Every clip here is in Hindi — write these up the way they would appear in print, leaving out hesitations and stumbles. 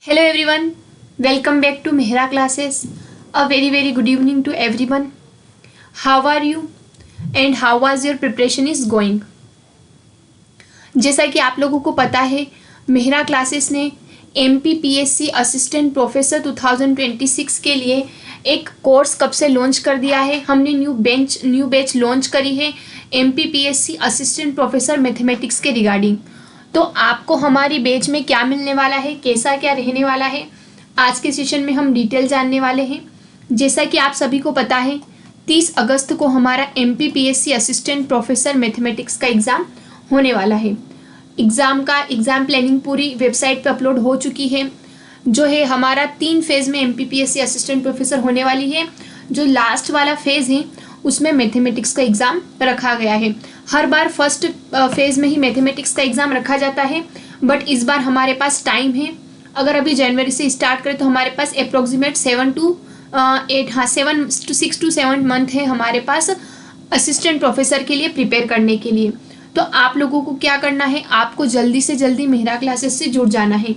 Hello everyone, welcome back to Mehra classes. A very good evening to everyone. How are you and how was your preparation is going? जैसा कि आप लोगों को पता है, मेहरा क्लासेस ने MPPSC असिस्टेंट प्रोफेसर 2026 के लिए एक कोर्स कब से लॉन्च कर दिया है। हमने न्यू बैच लॉन्च करी है MPPSC असिस्टेंट प्रोफेसर मैथमेटिक्स के रिगार्डिंग। तो आपको हमारी बैच में क्या मिलने वाला है, कैसा क्या रहने वाला है, आज के सेशन में हम डिटेल जानने वाले हैं। जैसा कि आप सभी को पता है, 30 अगस्त को हमारा MPPSC असिस्टेंट प्रोफेसर मैथमेटिक्स का एग्ज़ाम होने वाला है। एग्ज़ाम प्लानिंग पूरी वेबसाइट पे अपलोड हो चुकी है। जो है हमारा 3 फेज़ में MPPSC असिस्टेंट प्रोफेसर होने वाली है। जो लास्ट वाला फेज़ है उसमें मैथमेटिक्स का एग्ज़ाम रखा गया है। हर बार फर्स्ट फेज़ में ही मैथमेटिक्स का एग्ज़ाम रखा जाता है, बट इस बार हमारे पास टाइम है। अगर अभी जनवरी से स्टार्ट करें तो हमारे पास अप्रोक्सीमेट 6 to 7 मंथ है हमारे पास असिस्टेंट प्रोफेसर के लिए प्रिपेयर करने के लिए। तो आप लोगों को क्या करना है, आपको जल्दी से जल्दी मेहरा क्लासेस से जुड़ जाना है,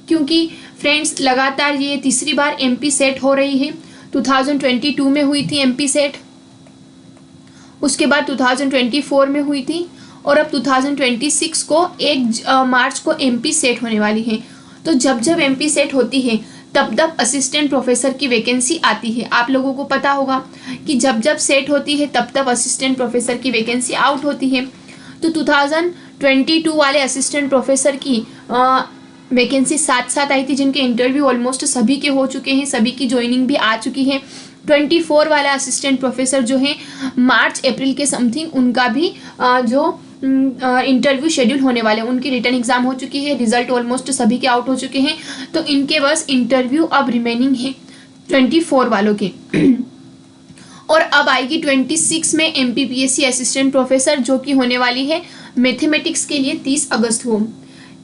क्योंकि फ्रेंड्स लगातार ये तीसरी बार MP सेट हो रही है। 2022 में हुई थी MP सेट, उसके बाद 2024 में हुई थी और अब 2026 को 1 मार्च को MP सेट होने वाली है। तो जब MP सेट होती है तब असिस्टेंट प्रोफेसर की वैकेंसी आती है। आप लोगों को पता होगा कि जब सेट होती है तब असिस्टेंट प्रोफेसर की वैकेंसी आउट होती है। तो 2022 वाले असिस्टेंट प्रोफेसर की वैकेंसी साथ आई थी, जिनके इंटरव्यू ऑलमोस्ट सभी के हो चुके हैं, सभी की ज्वाइनिंग भी आ चुकी है। 24 वाला असिस्टेंट प्रोफेसर जो है मार्च अप्रैल के समथिंग उनका भी जो इंटरव्यू शेड्यूल होने वाले हैं, उनकी रिटर्न एग्जाम हो चुकी है, रिजल्ट ऑलमोस्ट सभी के आउट हो चुके हैं। तो इनके बस इंटरव्यू अब रिमेनिंग है 24 वालों के। और अब आएगी 26 में MPPSC असिस्टेंट प्रोफेसर, जो कि होने वाली है मैथमेटिक्स के लिए 30 अगस्त को।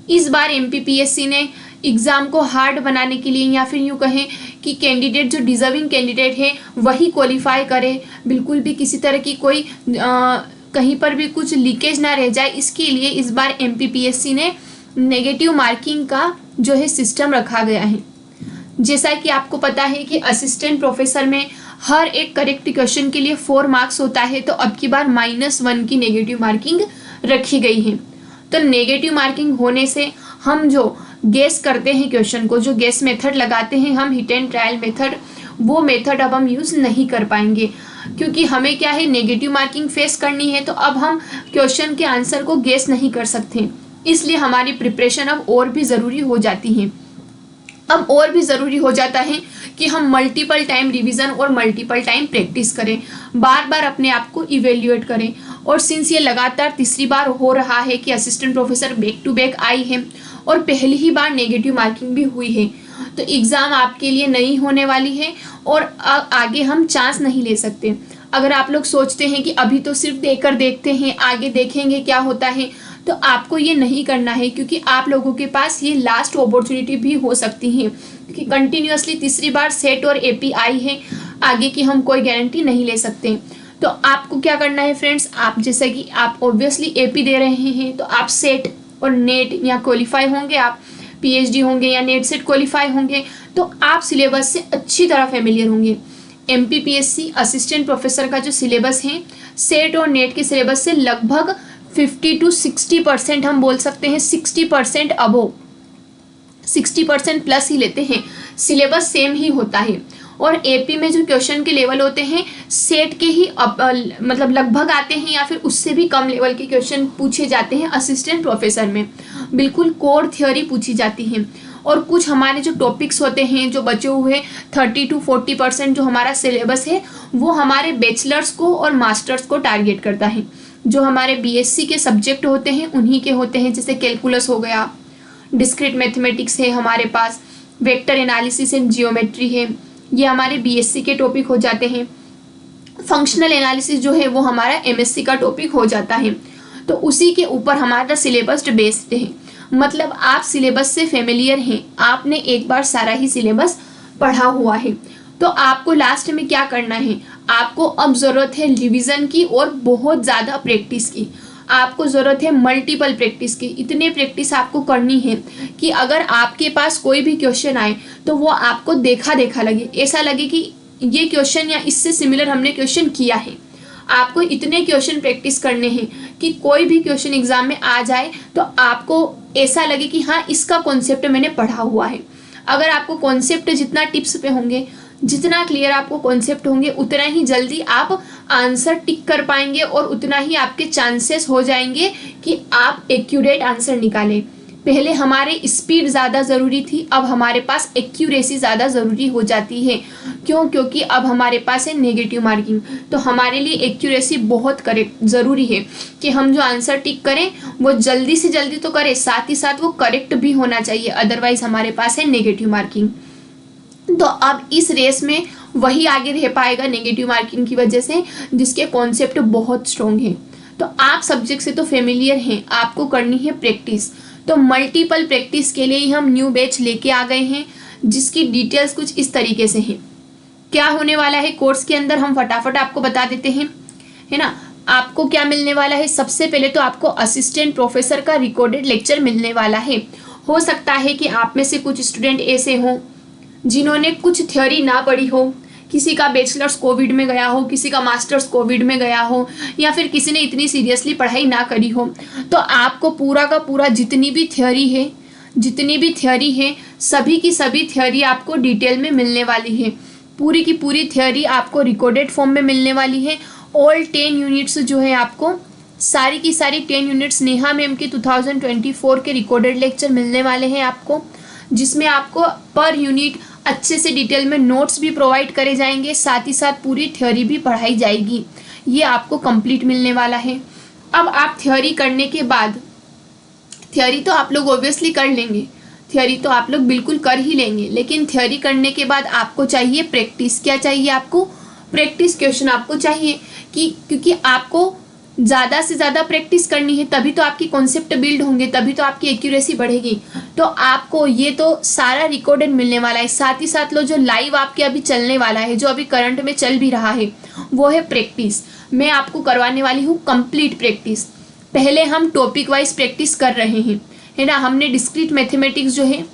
इस बार MPPSC ने एग्ज़ाम को हार्ड बनाने के लिए, या फिर यूँ कहें कि कैंडिडेट जो डिज़र्विंग कैंडिडेट है वही क्वालिफाई करे, बिल्कुल भी किसी तरह की कोई कहीं पर भी कुछ लीकेज ना रह जाए, इसके लिए इस बार MPPSC ने नेगेटिव मार्किंग का जो है सिस्टम रखा गया है। जैसा कि आपको पता है कि असिस्टेंट प्रोफेसर में हर एक करेक्ट क्वेश्चन के लिए 4 मार्क्स होता है, तो अब की बार -1 की नेगेटिव मार्किंग रखी गई है। तो नेगेटिव मार्किंग होने से हम जो गेस करते हैं क्वेश्चन को, जो गेस मेथड लगाते हैं हम, हिट एंड ट्रायल मेथड, वो मेथड अब हम यूज़ नहीं कर पाएंगे, क्योंकि हमें क्या है, नेगेटिव मार्किंग फेस करनी है। तो अब हम क्वेश्चन के आंसर को गेस नहीं कर सकते, इसलिए हमारी प्रिपरेशन अब और भी ज़रूरी हो जाती है। अब और भी ज़रूरी हो जाता है कि हम मल्टीपल टाइम रिवीजन और मल्टीपल टाइम प्रैक्टिस करें, बार अपने आप को इवेल्युएट करें। और सिंस ये लगातार तीसरी बार हो रहा है कि assistant professor back to back आई है और पहली ही बार नेगेटिव मार्किंग भी हुई है, तो एग्ज़ाम आपके लिए नहीं होने वाली है और आगे हम चांस नहीं ले सकते। अगर आप लोग सोचते हैं कि अभी तो सिर्फ देकर देखते हैं, आगे देखेंगे क्या होता है, तो आपको ये नहीं करना है, क्योंकि आप लोगों के पास ये लास्ट अपॉर्चुनिटी भी हो सकती है, क्योंकि कंटिन्यूअसली तीसरी बार सेट और AP आई है, आगे की हम कोई गारंटी नहीं ले सकते। तो आपको क्या करना है फ्रेंड्स, आप जैसे कि आप ऑब्वियसली AP दे रहे हैं, तो आप सेट और नेट या क्वालिफाई होंगे, आप PhD होंगे या नेट सेट क्वालिफाई होंगे, तो आप सिलेबस से अच्छी तरह फेमिलियर होंगे। MPPSC असिस्टेंट प्रोफेसर का जो सिलेबस है, सेट और नेट के सिलेबस से लगभग 50 to 60% हम बोल सकते हैं, 60% अबो, 60% प्लस ही लेते हैं, सिलेबस सेम ही होता है। और AP में जो क्वेश्चन के लेवल होते हैं सेट के ही मतलब लगभग आते हैं, या फिर उससे भी कम लेवल के क्वेश्चन पूछे जाते हैं असिस्टेंट प्रोफेसर में। बिल्कुल कोर थ्योरी पूछी जाती है, और कुछ हमारे जो टॉपिक्स होते हैं, जो बचे हुए 30 to 40% जो हमारा सिलेबस है, वो हमारे बैचलर्स को और मास्टर्स को टारगेट करता है। जो हमारे BSc के सब्जेक्ट होते हैं उन्हीं के होते हैं, जैसे कैलकुलस हो गया, डिस्क्रीट मैथमेटिक्स है हमारे पास, वेक्टर एनालिसिस एंड जियोमेट्री है, ये हमारे BSc के टॉपिक हो जाते हैं। फंक्शनल एनालिसिस जो है वो हमारा MSc का टॉपिक हो जाता है। तो उसी के ऊपर हमारा सिलेबस बेस्ड है, मतलब आप सिलेबस से फेमिलियर हैं, आपने एक बार सारा ही सिलेबस पढ़ा हुआ है। तो आपको लास्ट में क्या करना है, आपको अब ज़रूरत है रिवीजन की और बहुत ज़्यादा प्रैक्टिस की। आपको ज़रूरत है मल्टीपल प्रैक्टिस की। इतने प्रैक्टिस आपको करनी है कि अगर आपके पास कोई भी क्वेश्चन आए तो वो आपको देखा देखा लगे, ऐसा लगे कि ये क्वेश्चन या इससे सिमिलर हमने क्वेश्चन किया है। आपको इतने क्वेश्चन प्रैक्टिस करने हैं कि कोई भी क्वेश्चन एग्जाम में आ जाए तो आपको ऐसा लगे कि हाँ, इसका कॉन्सेप्ट मैंने पढ़ा हुआ है। अगर आपको कॉन्सेप्ट जितना टिप्स पे होंगे, जितना क्लियर आपको कॉन्सेप्ट होंगे, उतना ही जल्दी आप आंसर टिक कर पाएंगे और उतना ही आपके चांसेस हो जाएंगे कि आप एक्यूरेट आंसर निकालें। पहले हमारे स्पीड ज़्यादा ज़रूरी थी, अब हमारे पास एक्यूरेसी ज़्यादा ज़रूरी हो जाती है। क्यों? क्योंकि अब हमारे पास है नेगेटिव मार्किंग, तो हमारे लिए एक्यूरेसी बहुत करेक्ट ज़रूरी है कि हम जो आंसर टिक करें वो जल्दी से जल्दी तो करें, साथ ही साथ वो करेक्ट भी होना चाहिए, अदरवाइज हमारे पास है नेगेटिव मार्किंग। तो अब इस रेस में वही आगे रह पाएगा नेगेटिव मार्किंग की वजह से जिसके कॉन्सेप्ट बहुत स्ट्रॉन्ग है। तो आप सब्जेक्ट से तो फेमिलियर हैं, आपको करनी है प्रैक्टिस। तो मल्टीपल प्रैक्टिस के लिए ही हम न्यू बैच लेके आ गए हैं, जिसकी डिटेल्स कुछ इस तरीके से हैं। क्या होने वाला है कोर्स के अंदर हम फटाफट आपको बता देते हैं, है ना। आपको क्या मिलने वाला है? सबसे पहले तो आपको असिस्टेंट प्रोफेसर का रिकॉर्डेड लेक्चर मिलने वाला है। हो सकता है कि आप में से कुछ स्टूडेंट ऐसे हों जिन्होंने कुछ थ्योरी ना पढ़ी हो, किसी का बैचलर्स कोविड में गया हो, किसी का मास्टर्स कोविड में गया हो, या फिर किसी ने इतनी सीरियसली पढ़ाई ना करी हो। तो आपको पूरा का पूरा जितनी भी थ्योरी है सभी की सभी थ्योरी आपको डिटेल में मिलने वाली है। पूरी की पूरी थ्योरी आपको रिकॉर्डेड फॉर्म में मिलने वाली है। ऑल 10 यूनिट्स जो है आपको सारी की सारी 10 यूनिट्स नेहा मैम के 2024 के रिकॉर्डेड लेक्चर मिलने वाले हैं आपको, जिसमें आपको पर यूनिट अच्छे से डिटेल में नोट्स भी प्रोवाइड करे जाएंगे, साथ ही साथ पूरी थ्योरी भी पढ़ाई जाएगी। ये आपको कंप्लीट मिलने वाला है। अब आप थ्योरी करने के बाद, थ्योरी तो आप लोग ऑब्वियसली कर लेंगे, थ्योरी तो आप लोग बिल्कुल कर ही लेंगे, लेकिन थ्योरी करने के बाद आपको चाहिए प्रैक्टिस। क्या चाहिए आपको? प्रैक्टिस क्वेश्चन आपको चाहिए क्योंकि आपको ज़्यादा से ज़्यादा प्रैक्टिस करनी है, तभी तो आपकी कॉन्सेप्ट बिल्ड होंगे, तभी तो आपकी एक्यूरेसी बढ़ेगी। तो आपको ये तो सारा रिकॉर्डेड मिलने वाला है, साथ ही साथ लो जो लाइव आपके अभी चलने वाला है, जो अभी करंट में चल भी रहा है, वो है प्रैक्टिस। मैं आपको करवाने वाली हूँ कंप्लीट प्रैक्टिस। पहले हम टॉपिक वाइज प्रैक्टिस कर रहे हैं, है ना। हमने डिस्क्रीट मैथमेटिक्स जो है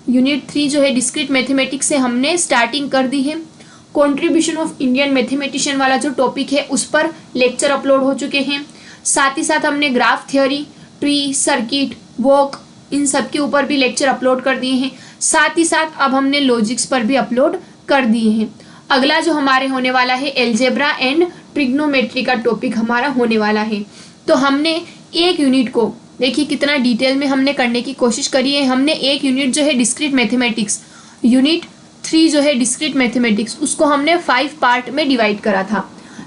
यूनिट 3 जो है डिस्क्रीट मैथमेटिक्स से हमने स्टार्टिंग कर दी है। कंट्रीब्यूशन ऑफ इंडियन मैथमेटिशियन वाला जो टॉपिक है उस पर लेक्चर अपलोड हो चुके हैं। साथ ही साथ हमने graph theory, tree, circuit, walk, इन सब के ऊपर भी लेक्चर अपलोड कर दिए हैं। साथ ही साथ अब हमने लॉजिक्स पर भी अपलोड कर दिए हैं। अगला जो हमारे होने वाला है एल्जेब्रा एंड ट्रिग्नोमेट्री का टॉपिक हमारा होने वाला है। तो हमने एक यूनिट को देखिए कितना डिटेल में हमने करने की कोशिश करी है। हमने एक यूनिट जो है डिस्क्रीट मैथमेटिक्स, यूनिट 3 जो है डिस्क्रीट मैथमेटिक्स, उसको हमने 5 पार्ट में डिवाइड करा था।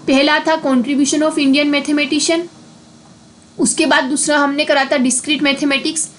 पहला था कंट्रीब्यूशन ऑफ इंडियन मैथमेटिशियन, उसके बाद दूसरा हमने करा था डिस्क्रीट मैथमेटिक्स,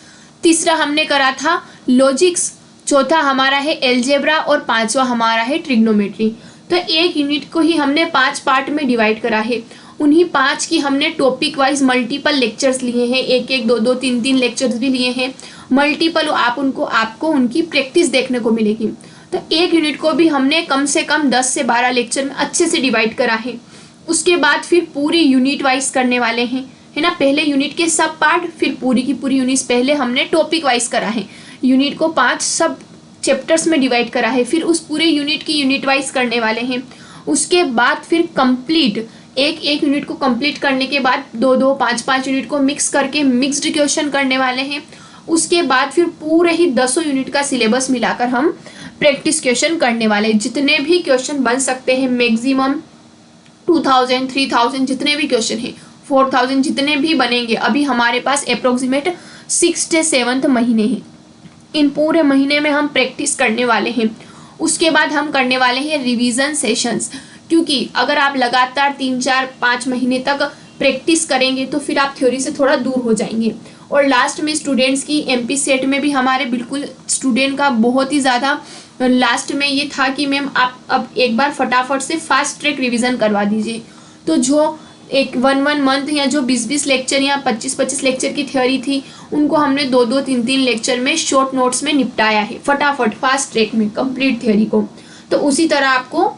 तीसरा हमने करा था लॉजिक्स, चौथा हमारा है एल्जेब्रा और पांचवा हमारा है ट्रिग्नोमेट्री। तो एक यूनिट को ही हमने 5 पार्ट में डिवाइड करा है। उन्हीं 5 की हमने टॉपिक वाइज मल्टीपल लेक्चर्स लिए हैं, एक एक दो दो तीन तीन लेक्चर्स भी लिए हैं मल्टीपल। आपको उनकी प्रैक्टिस देखने को मिलेगी। तो एक यूनिट को भी हमने कम से कम 10 से 12 लेक्चर में अच्छे से डिवाइड करा है। उसके बाद फिर पूरी यूनिट वाइज करने वाले हैं, है ना। पहले यूनिट के सब पार्ट, फिर पूरी की पूरी यूनिट पहले हमने टॉपिक वाइज करा है। यूनिट को 5 सब चैप्टर्स में डिवाइड करा है, फिर उस पूरे यूनिट की यूनिट वाइज करने वाले हैं। उसके बाद फिर कंप्लीट एक यूनिट को कंप्लीट करने के बाद 2-2, 5-5 यूनिट को मिक्स करके मिक्स्ड क्वेश्चन करने वाले हैं। उसके बाद फिर पूरे ही 10 यूनिट का सिलेबस मिलाकर हम प्रैक्टिस क्वेश्चन करने वाले हैं। जितने भी क्वेश्चन बन सकते हैं, मैक्सिमम 2000, 3000 जितने भी क्वेश्चन हैं, 4000 जितने भी बनेंगे। अभी हमारे पास अप्रोक्सीमेट 6 से 7 महीने हैं। इन पूरे महीने में हम प्रैक्टिस करने वाले हैं। उसके बाद हम करने वाले हैं रिवीजन सेशंस, क्योंकि अगर आप लगातार 3, 4, 5 महीने तक प्रैक्टिस करेंगे तो फिर आप थ्योरी से थोड़ा दूर हो जाएंगे। और लास्ट में स्टूडेंट्स की एमपी सेट में भी हमारे बिल्कुल स्टूडेंट का बहुत ही ज़्यादा लास्ट में ये था कि मैम आप अब एक बार फटाफट से फास्ट ट्रैक रिवीजन करवा दीजिए। तो जो एक 1 मंथ या जो 20 लेक्चर या 25 लेक्चर की थ्योरी थी, उनको हमने 2 3 लेक्चर में शॉर्ट नोट्स में निपटाया है, फटाफट फास्ट ट्रैक में कंप्लीट थ्योरी को। तो उसी तरह आपको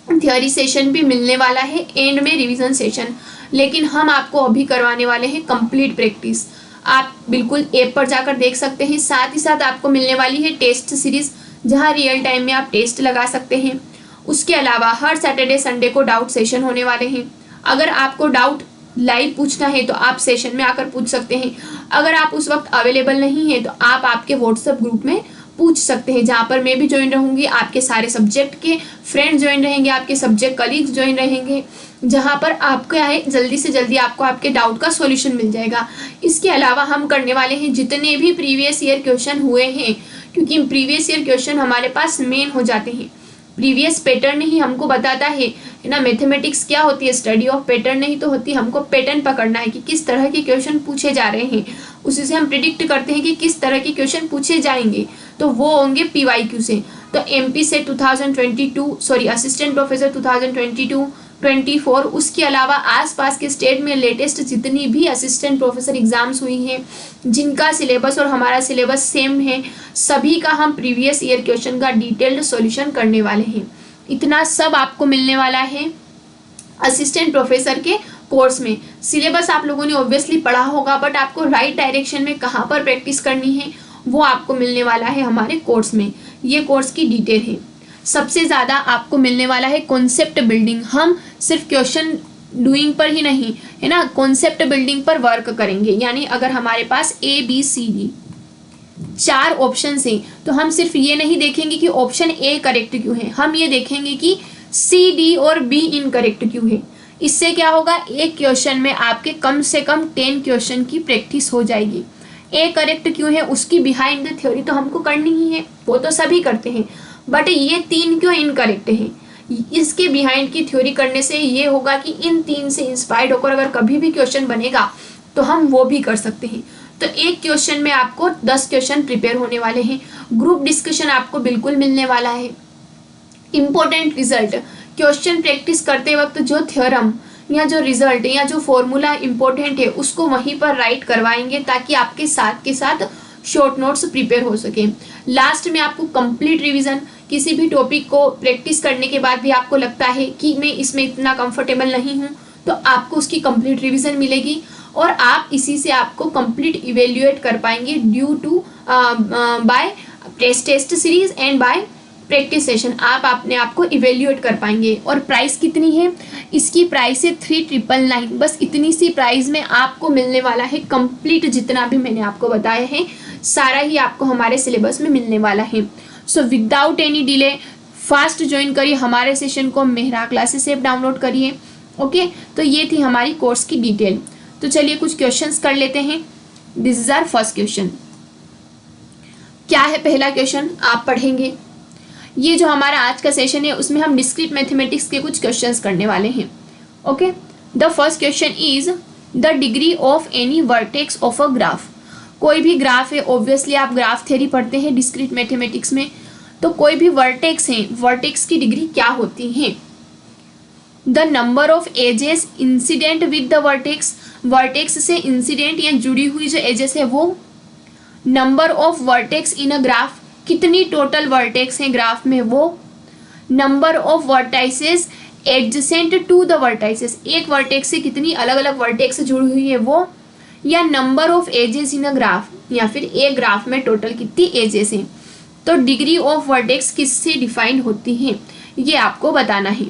थियोरी सेशन भी मिलने वाला है, एंड में रिवीजन सेशन, लेकिन हम आपको अभी करवाने वाले हैं कंप्लीट प्रैक्टिस। आप बिल्कुल ऐप पर जाकर देख सकते हैं। साथ ही साथ आपको मिलने वाली है टेस्ट सीरीज, जहां रियल टाइम में आप टेस्ट लगा सकते हैं। उसके अलावा हर सैटरडे संडे को डाउट सेशन होने वाले हैं। अगर आपको डाउट लाइव पूछना है तो आप सेशन में आकर पूछ सकते हैं। अगर आप उस वक्त अवेलेबल नहीं है तो आप आपके व्हाट्सएप ग्रुप में पूछ सकते हैं, जहाँ पर मैं भी ज्वाइन रहूँगी, आपके सारे सब्जेक्ट के फ्रेंड ज्वाइन रहेंगे, आपके सब्जेक्ट कलीग्स ज्वाइन रहेंगे, जहाँ पर आपको क्या है जल्दी से जल्दी आपको आपके डाउट का सॉल्यूशन मिल जाएगा। इसके अलावा हम करने वाले हैं जितने भी प्रीवियस ईयर क्वेश्चन हुए हैं, क्योंकि प्रीवियस ईयर क्वेश्चन हमारे पास मेन हो जाते हैं। प्रीवियस पैटर्न ही हमको बताता है ना, मैथमेटिक्स क्या होती है, स्टडी ऑफ पैटर्न नहीं तो होती, हमको पैटर्न पकड़ना है कि किस तरह के क्वेश्चन पूछे जा रहे हैं, उसी से हम प्रिडिक्ट करते हैं कि किस तरह के क्वेश्चन पूछे जाएंगे, तो वो होंगे पीवाईक्यू से। तो एमपी से 2022 सॉरी असिस्टेंट प्रोफेसर 2022-24, उसके अलावा आसपास के स्टेट में लेटेस्ट जितनी भी असिस्टेंट प्रोफेसर एग्जाम्स हुई हैं, जिनका सिलेबस और हमारा सिलेबस सेम है, सभी का हम प्रीवियस ईयर क्वेश्चन का डिटेल्ड सॉल्यूशन करने वाले हैं। इतना सब आपको मिलने वाला है असिस्टेंट प्रोफेसर के कोर्स में। सिलेबस आप लोगों ने ऑब्वियसली पढ़ा होगा, बट आपको राइट डायरेक्शन में कहाँ पर प्रैक्टिस करनी है वो आपको मिलने वाला है हमारे कोर्स में। ये कोर्स की डिटेल है। सबसे ज़्यादा आपको मिलने वाला है कॉन्सेप्ट बिल्डिंग। हम सिर्फ क्वेश्चन डूइंग पर ही नहीं है ना, कॉन्सेप्ट बिल्डिंग पर वर्क करेंगे। यानी अगर हमारे पास ABCD 4 ऑप्शन हैं तो हम सिर्फ ये नहीं देखेंगे कि ऑप्शन A करेक्ट क्यों है, हम ये देखेंगे कि C, D और B इनकरेक्ट क्यों है। इससे क्या होगा, एक क्वेश्चन में आपके कम से कम 10 क्वेश्चन की प्रैक्टिस हो जाएगी। A करेक्ट क्यों है उसकी बिहाइंड द थ्योरी तो हमको करनी ही है, वो तो सभी करते हैं, बट ये 3 क्यों इनकरेक्ट है, इसके बिहाइंड की थ्योरी करने से ये होगा कि इन 3 से इंस्पायर्ड होकर अगर कभी भी क्वेश्चन बनेगा तो हम वो भी कर सकते हैं। तो एक क्वेश्चन में आपको 10 क्वेश्चन प्रिपेयर होने वाले हैं। ग्रुप डिस्कशन आपको बिल्कुल मिलने वाला है। इम्पोर्टेंट रिजल्ट, क्वेश्चन प्रैक्टिस करते वक्त जो थ्योरम या जो रिजल्ट या जो फॉर्मूला इम्पोर्टेंट है उसको वहीं पर राइट करवाएंगे, ताकि आपके साथ के साथ शॉर्ट नोट्स प्रिपेयर हो सके। लास्ट में आपको कंप्लीट रिवीजन, किसी भी टॉपिक को प्रैक्टिस करने के बाद भी आपको लगता है कि मैं इसमें इतना कंफर्टेबल नहीं हूँ, तो आपको उसकी कंप्लीट रिवीजन मिलेगी और आप इसी से आपको कंप्लीट इवेल्युएट कर पाएंगे due to by test series and by practice session. आप अपने आप को इवेल्युएट कर पाएंगे। और प्राइस कितनी है इसकी, प्राइस है 3999। बस इतनी सी प्राइस में आपको मिलने वाला है कंप्लीट जितना भी मैंने आपको बताया है, सारा ही आपको हमारे सिलेबस में मिलने वाला है। So without any delay fast join करिए हमारे सेशन को, मेहरा क्लासेस ऐप डाउनलोड करिए। ओके, तो ये थी हमारी कोर्स की डिटेल। तो चलिए कुछ क्वेश्चंस कर लेते हैं। This is our first question. क्या है पहला क्वेश्चन, आप पढ़ेंगे। ये जो हमारा आज का सेशन है उसमें हम डिस्क्रीट मैथमेटिक्स के कुछ क्वेश्चंस करने वाले हैं। Okay, the first question is the degree of any vertex of a graph. कोई भी ग्राफ है, ऑब्वियसली आप ग्राफ थ्योरी पढ़ते हैं डिस्क्रीट मैथमेटिक्स में, तो कोई भी वर्टेक्स है, वर्टेक्स की डिग्री क्या होती है। The number of edges incident with the vertex, vertex से इंसिडेंट या जुड़ी हुई जो एजेस है वो। Number of vertex in a graph, कितनी टोटल वर्टेक्स हैं ग्राफ में वो। Number of vertices adjacent to the vertices, एक वर्टेक्स से कितनी अलग अलग वर्टेक्स जुड़ी हुई है वो। या number of edges in a graph, या फिर एक ग्राफ में टोटल कितनी एजेस हैं। तो डिग्री ऑफ वर्टेक्स किससे डिफाइंड होती है ये आपको बताना है।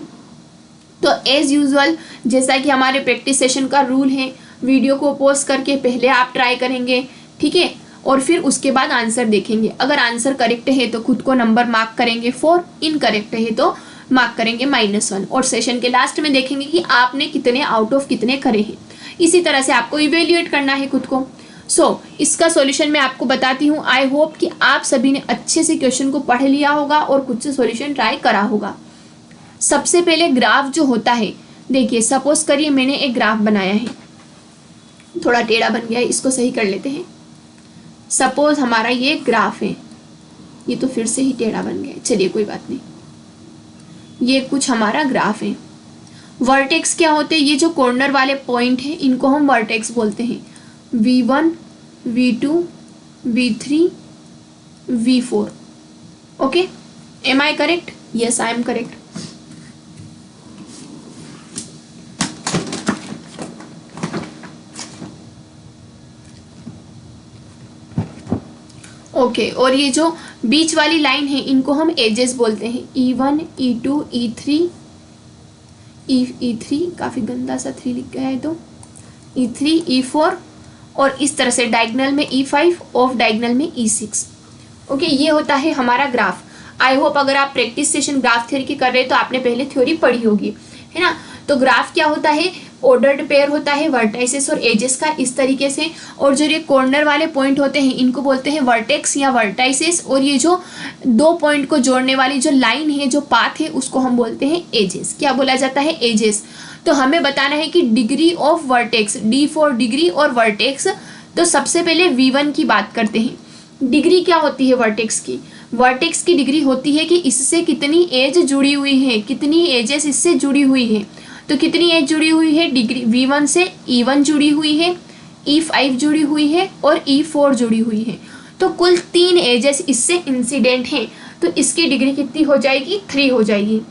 तो एज यूजुअल जैसा कि हमारे प्रैक्टिस सेशन का रूल है, वीडियो को पॉज करके पहले आप ट्राई करेंगे, ठीक है, और फिर उसके बाद आंसर देखेंगे। अगर आंसर करेक्ट है तो खुद को नंबर मार्क करेंगे 4, इनकरेक्ट है तो मार्क करेंगे -1, और सेशन के लास्ट में देखेंगे कि आपने कितने आउट ऑफ कितने करे हैं। इसी तरह से आपको इवेल्युएट करना है खुद को। सो इसका सॉल्यूशन मैं आपको बताती हूँ। आई होप कि आप सभी ने अच्छे से क्वेश्चन को पढ़ लिया होगा और कुछ से सॉल्यूशन ट्राई करा होगा। सबसे पहले ग्राफ जो होता है, देखिए सपोज करिए मैंने एक ग्राफ बनाया है, थोड़ा टेढ़ा बन गया है, इसको सही कर लेते हैं। सपोज हमारा ये ग्राफ है, ये तो फिर से ही टेढ़ा बन गया है, चलिए कोई बात नहीं। ये कुछ हमारा ग्राफ है। वर्टेक्स क्या होते हैं, ये जो कॉर्नर वाले पॉइंट है इनको हम वर्टेक्स बोलते हैं। V1, V2, V3, V4। Okay, am I correct? Yes, I am correct. Okay, और ये जो बीच वाली लाइन है इनको हम एजेस बोलते हैं, E1, E2, E3, E3 काफ़ी गंदा सा 3 लिख गया है तो E3, E4 और इस तरह से डायगोनल में E5, ऑफ डायगोनल में E6। ओके, ये होता है हमारा ग्राफ। आई होप अगर आप प्रैक्टिस सेशन ग्राफ थ्योरी की कर रहे हैं तो आपने पहले थ्योरी पढ़ी होगी, है ना। तो ग्राफ क्या होता है, ऑर्डर्ड पेयर होता है वर्टाइसेस और एजेस का इस तरीके से, और जो ये कॉर्नर वाले पॉइंट होते हैं इनको बोलते हैं वर्टेक्स या वर्टाइसेस, और ये जो दो पॉइंट को जोड़ने वाली जो लाइन है, जो पाथ है, उसको हम बोलते हैं एजेस। क्या बोला जाता है, एजेस। तो हमें बताना है कि degree of vertex, D for degree और वर्टेक्स। तो सबसे पहले V1 की बात करते हैं। डिग्री क्या होती है वर्टेक्स की, वर्टेक्स की डिग्री होती है कि इससे कितनी एज जुड़ी हुई है, कितनी एजेस इससे जुड़ी हुई है। तो कितनी एज जुड़ी हुई है, डिग्री V1 से E1 जुड़ी हुई है, E5 जुड़ी हुई है और E4 जुड़ी हुई है। तो कुल 3 एजेस इससे इंसिडेंट हैं, तो इसकी डिग्री कितनी हो जाएगी, 3 हो जाएगी।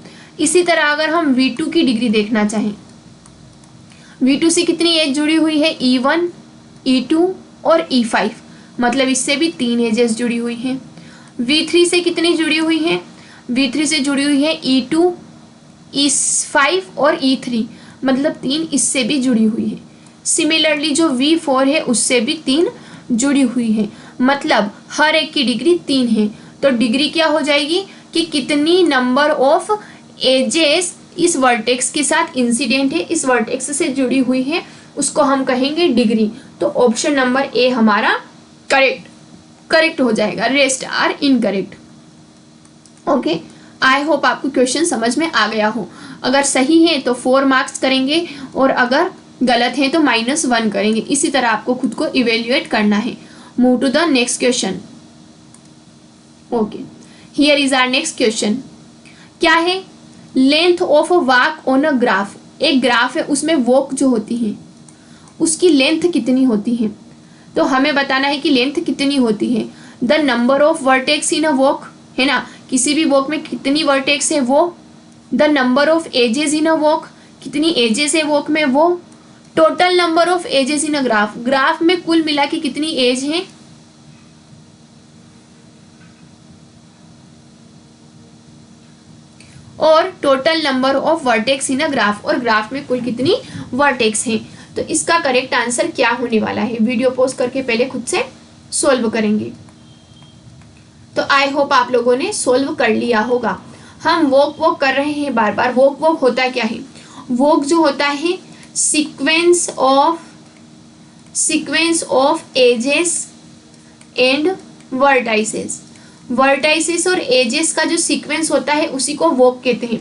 इसी तरह अगर हम V2 की डिग्री देखना चाहें, V2 से कितनी एज जुड़ी हुई है, E1, E2 और E5, मतलब इससे भी 3 एजेस जुड़ी हुई हैं। V3 से कितनी जुड़ी हुई है, V3 से जुड़ी हुई है E2, E5 और E3, मतलब 3 इससे भी जुड़ी हुई है। सिमिलरली जो V4 है उससे भी 3 जुड़ी हुई है, मतलब हर एक की डिग्री 3 है। तो डिग्री क्या हो जाएगी कि कितनी नंबर ऑफ एजेस इस वर्टेक्स के साथ इंसिडेंट है, इस वर्टेक्स से जुड़ी हुई है, उसको हम कहेंगे डिग्री। तो ऑप्शन नंबर ए हमारा करेक्ट हो जाएगा, rest are incorrect. Okay, I hope आपको क्वेश्चन समझ में आ गया हो। अगर सही है तो 4 मार्क्स करेंगे और अगर गलत है तो -1 करेंगे। इसी तरह आपको खुद को इवेल्युएट करना है। Move to the next question. Okay, here is our next question. क्या है, length of a walk on a graph. एक ग्राफ है, उसमें वॉक जो होती है उसकी लेंथ कितनी होती है। तो हमें बताना है कि लेंथ कितनी होती है। The number of vertex in a walk, है ना, किसी भी वॉक में कितनी वर्टेक्स है वो। The number of edges in a walk, कितनी एजेस है वॉक में वो। Total number of edges in a graph, graph में कुल मिला के कितनी एज है। और total number of vertex in a graph, और ग्राफ में कुल कितनी वर्टेक्स हैं। तो इसका करेक्ट आंसर क्या होने वाला है, वीडियो पॉज करके पहले खुद से सोल्व करेंगे। तो आई होप आप लोगों ने सोल्व कर लिया होगा। हम वॉक कर रहे हैं बार बार। वॉक होता क्या है, वॉक जो होता है sequence of edges and vertices. Vertices और एजेस का जो सीक्वेंस होता है उसी को वॉक कहते हैं।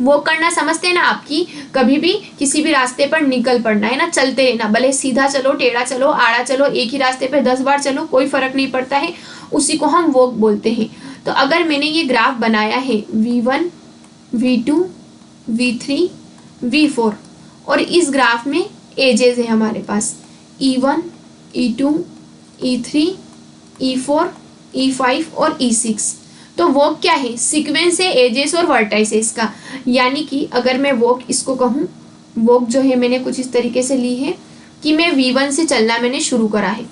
वॉक करना समझते हैं ना, आपकी कभी भी किसी भी रास्ते पर निकल पड़ना, है ना, चलते रहना, भले सीधा चलो, टेढ़ा चलो, आड़ा चलो, एक ही रास्ते पर 10 बार चलो, कोई फर्क नहीं पड़ता है, उसी को हम वॉक बोलते हैं। तो अगर मैंने ये ग्राफ बनाया है V1, V2, V3, V4, और इस ग्राफ में एजेस है हमारे पास E1, E2, E3, E4, E5 और E6। तो वॉक क्या है, सीक्वेंस है एजेस और वर्टाइसेस का। यानी कि अगर मैं वॉक इसको कहूँ, वॉक जो है मैंने कुछ इस तरीके से ली है कि मैं V1 से चलना मैंने शुरू करा है।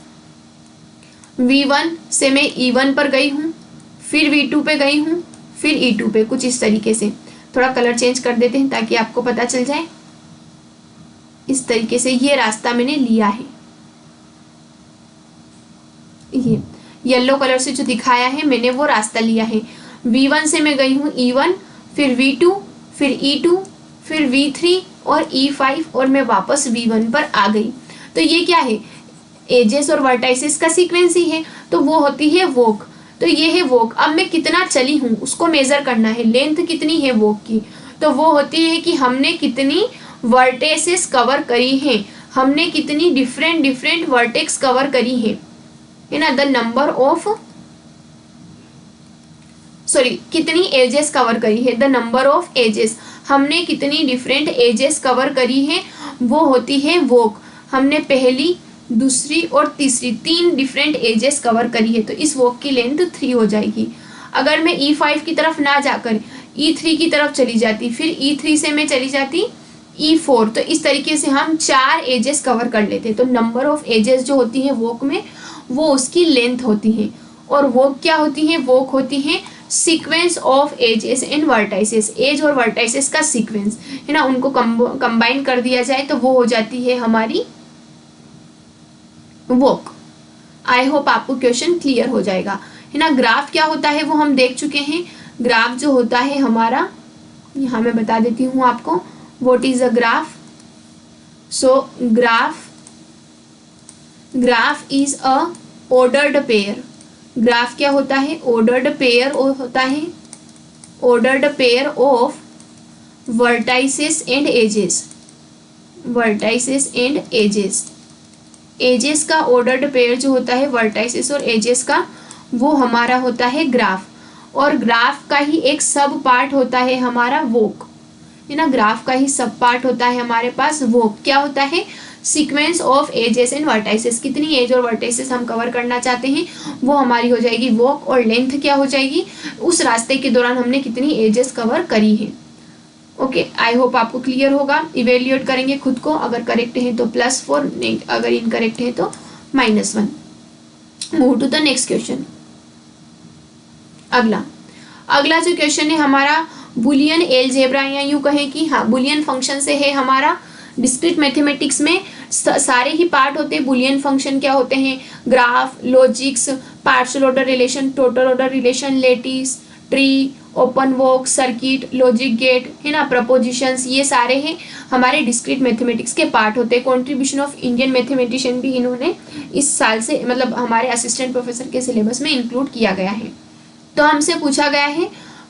V1 से मैं E1 पर गई हूँ, फिर V2 पे गई हूँ, फिर E2 पे, कुछ इस तरीके से। थोड़ा कलर चेंज कर देते हैं ताकि आपको पता चल जाए। इस तरीके से ये रास्ता मैंने लिया है, ये येलो कलर से जो दिखाया है मैंने वो रास्ता लिया है। V1 से मैं गई हूँ E1, फिर V2, फिर E2, फिर V3 और E5, और मैं वापस V1 पर आ गई। तो ये क्या है, एजेस और वर्टाइसेस का सीक्वेंस ही है, तो वो होती है वॉक। तो ये है वॉक। अब मैं कितना चली हूँ उसको मेजर करना है, लेंथ कितनी है वॉक की। तो वो होती है कि हमने कितनी वर्टेसेस कवर करी हैं, हमने कितनी डिफरेंट वर्टेक्स कवर करी है ना। द नंबर ऑफ कितनी एजेस कवर करी है, द नंबर ऑफ एजेस, हमने कितनी डिफरेंट एजेस कवर करी है, वो होती है वॉक। हमने पहली, दूसरी और तीसरी 3 डिफरेंट एजेस कवर करी है, तो इस वॉक की लेंथ 3 हो जाएगी। अगर मैं E5 की तरफ ना जाकर E3 की तरफ चली जाती, फिर E3 से मैं चली जाती E4, तो इस तरीके से हम 4 एजेस कवर कर लेते। तो नंबर ऑफ एजेस जो होती है वॉक में, वो उसकी लेंथ होती है। और वोक क्या होती हैं? वोक होती हैं sequence of edges and vertices, edge और वर्टाइसेस का सीक्वेंस, है ना, उनको कंबाइन कर दिया जाए तो वो हो जाती है हमारी वोक। आई होप आपको क्वेश्चन क्लियर हो जाएगा, है ना। ग्राफ क्या होता है वो हम देख चुके हैं। ग्राफ जो होता है हमारा, यहाँ मैं बता देती हूँ आपको, what is a graph. So graph is a ordered pair. Graph क्या होता है? ऑर्डर्ड पेयर होता है, ordered pair of vertices and edges, vertices and edges. Edges का ऑर्डर्ड पेयर जो होता है वर्टाइसेस और एजेस का, वो हमारा होता है ग्राफ। और ग्राफ का ही एक सब पार्ट होता है हमारा वोक, है ना। ग्राफ का ही सब पार्ट होता है हमारे पास वोक। क्या होता है? Sequence of edges and vertices. कितनी एज और वर्टाइसेस हम कवर करना चाहते हैं वो हमारी हो जाएगी वोक। और लेंथ क्या हो जाएगी? उस रास्ते के दौरान हमने कितनी एजेस कवर करी है। ओके, आई होप आपको क्लियर होगा। इवेल्युएट करेंगे खुद को, अगर करेक्ट है तो +4, अगर इनकरेक्ट है तो -1। Move to the next question. अगला जो क्वेश्चन है हमारा बुलियन एलजेब्रा, या यूं कहें कि हाँ बुलियन फंक्शन से है हमारा। डिस्क्रीट मैथमेटिक्स में सारे ही पार्ट होते हैं। बुलियन फंक्शन क्या होते हैं? Graph, logics, partial order relation, total order relation, lattice, tree, open walk, circuit, logic gate, है ना, प्रपोजिशंस, ये सारे हैं हमारे डिस्क्रीट मैथमेटिक्स के पार्ट होते हैं। कॉन्ट्रीब्यूशन ऑफ इंडियन मैथमेटिशियन भी इन्होंने इस साल से, मतलब हमारे असिस्टेंट प्रोफेसर के सिलेबस में इंक्लूड किया गया है। तो हमसे पूछा गया है